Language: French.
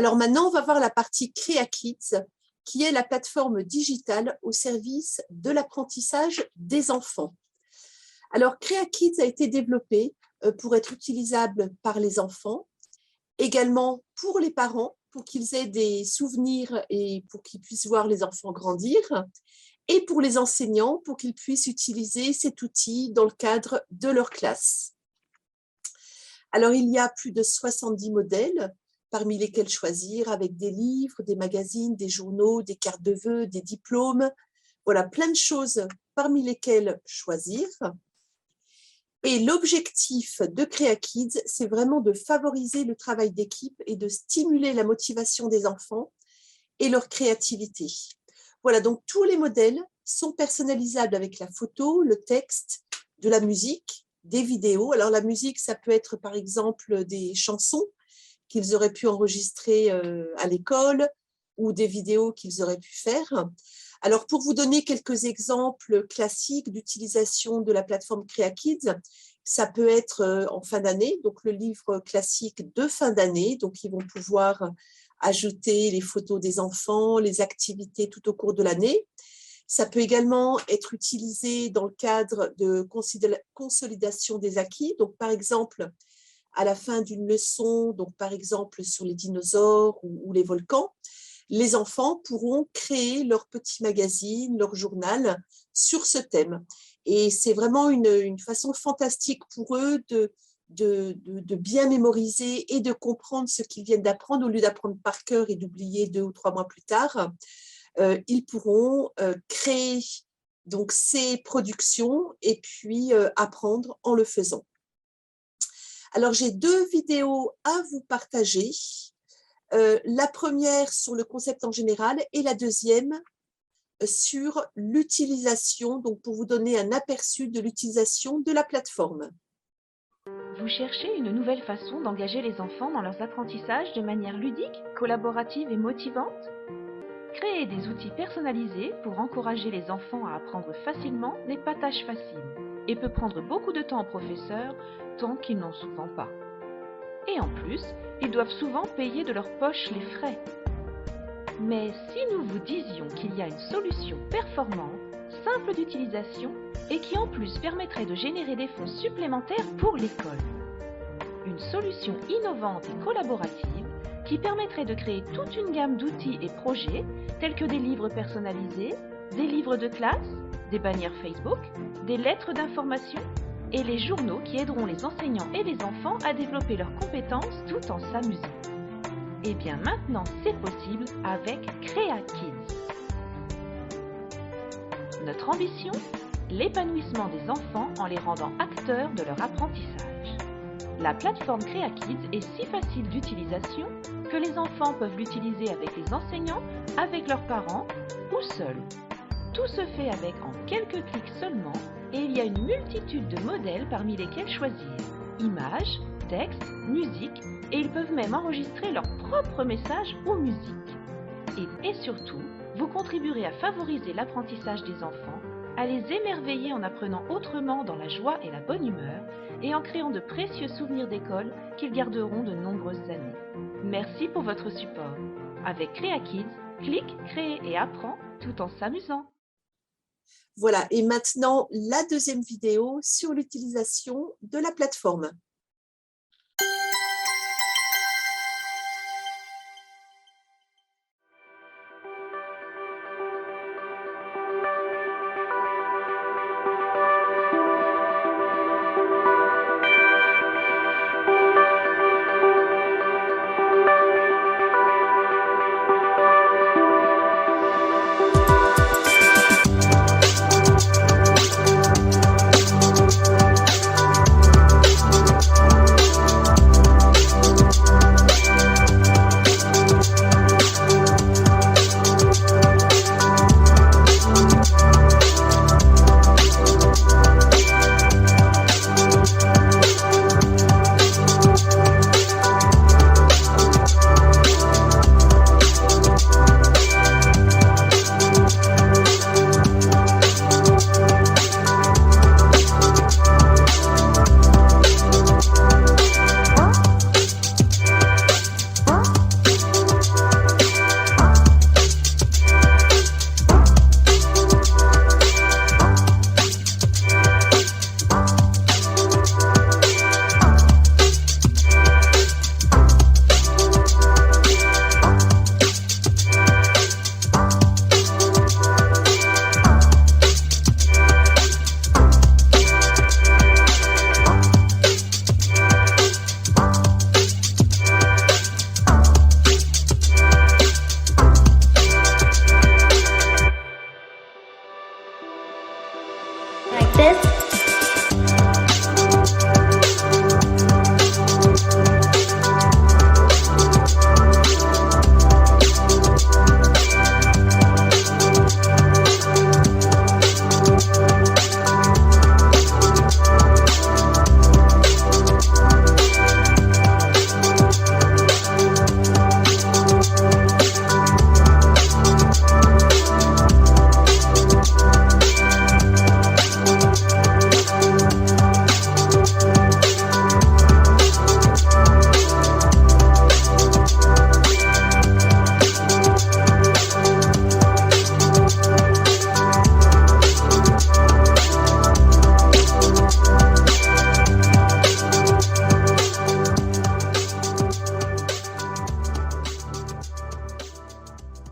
Alors maintenant, on va voir la partie CreaKids, qui est la plateforme digitale au service de l'apprentissage des enfants. Alors, CreaKids a été développé pour être utilisable par les enfants, également pour les parents, pour qu'ils aient des souvenirs et pour qu'ils puissent voir les enfants grandir, et pour les enseignants, pour qu'ils puissent utiliser cet outil dans le cadre de leur classe. Alors, il y a plus de 70 modèles, parmi lesquels choisir, avec des livres, des magazines, des journaux, des cartes de vœux, des diplômes. Voilà, plein de choses parmi lesquelles choisir. Et l'objectif de CreaKids, c'est vraiment de favoriser le travail d'équipe et de stimuler la motivation des enfants et leur créativité. Voilà, donc tous les modèles sont personnalisables avec la photo, le texte, de la musique, des vidéos. Alors la musique, ça peut être par exemple des chansons qu'ils auraient pu enregistrer à l'école ou des vidéos qu'ils auraient pu faire. Alors, pour vous donner quelques exemples classiques d'utilisation de la plateforme CreaKids, ça peut être en fin d'année, donc le livre classique de fin d'année, donc ils vont pouvoir ajouter les photos des enfants, les activités tout au cours de l'année. Ça peut également être utilisé dans le cadre de consolidation des acquis, donc par exemple, à la fin d'une leçon, donc par exemple sur les dinosaures ou les volcans, les enfants pourront créer leur petit magazine, leur journal sur ce thème. Et c'est vraiment une façon fantastique pour eux de bien mémoriser et de comprendre ce qu'ils viennent d'apprendre au lieu d'apprendre par cœur et d'oublier 2 ou 3 mois plus tard. Ils pourront créer donc ces productions et puis apprendre en le faisant. Alors, j'ai 2 vidéos à vous partager. La première sur le concept en général et la deuxième sur l'utilisation, donc pour vous donner un aperçu de l'utilisation de la plateforme. Vous cherchez une nouvelle façon d'engager les enfants dans leurs apprentissages de manière ludique, collaborative et motivante? Créer des outils personnalisés pour encourager les enfants à apprendre facilement n'est pas tâche facile et peut prendre beaucoup de temps aux professeurs tant qu'ils n'ont souvent pas. Et en plus, ils doivent souvent payer de leur poche les frais. Mais si nous vous disions qu'il y a une solution performante, simple d'utilisation et qui en plus permettrait de générer des fonds supplémentaires pour l'école. Une solution innovante et collaborative qui permettrait de créer toute une gamme d'outils et projets tels que des livres personnalisés, des livres de classe, des bannières Facebook, des lettres d'information et les journaux qui aideront les enseignants et les enfants à développer leurs compétences tout en s'amusant. Et bien maintenant, c'est possible avec CreaKids. Notre ambition, l'épanouissement des enfants en les rendant acteurs de leur apprentissage. La plateforme CreaKids est si facile d'utilisation que les enfants peuvent l'utiliser avec les enseignants, avec leurs parents ou seuls. Tout se fait avec en quelques clics seulement et il y a une multitude de modèles parmi lesquels choisir. Images, textes, musique et ils peuvent même enregistrer leurs propres messages ou musique. Et surtout, vous contribuerez à favoriser l'apprentissage des enfants, à les émerveiller en apprenant autrement dans la joie et la bonne humeur et en créant de précieux souvenirs d'école qu'ils garderont de nombreuses années. Merci pour votre support. Avec CreaKids, clique, crée et apprends tout en s'amusant. Voilà, et maintenant la deuxième vidéo sur l'utilisation de la plateforme.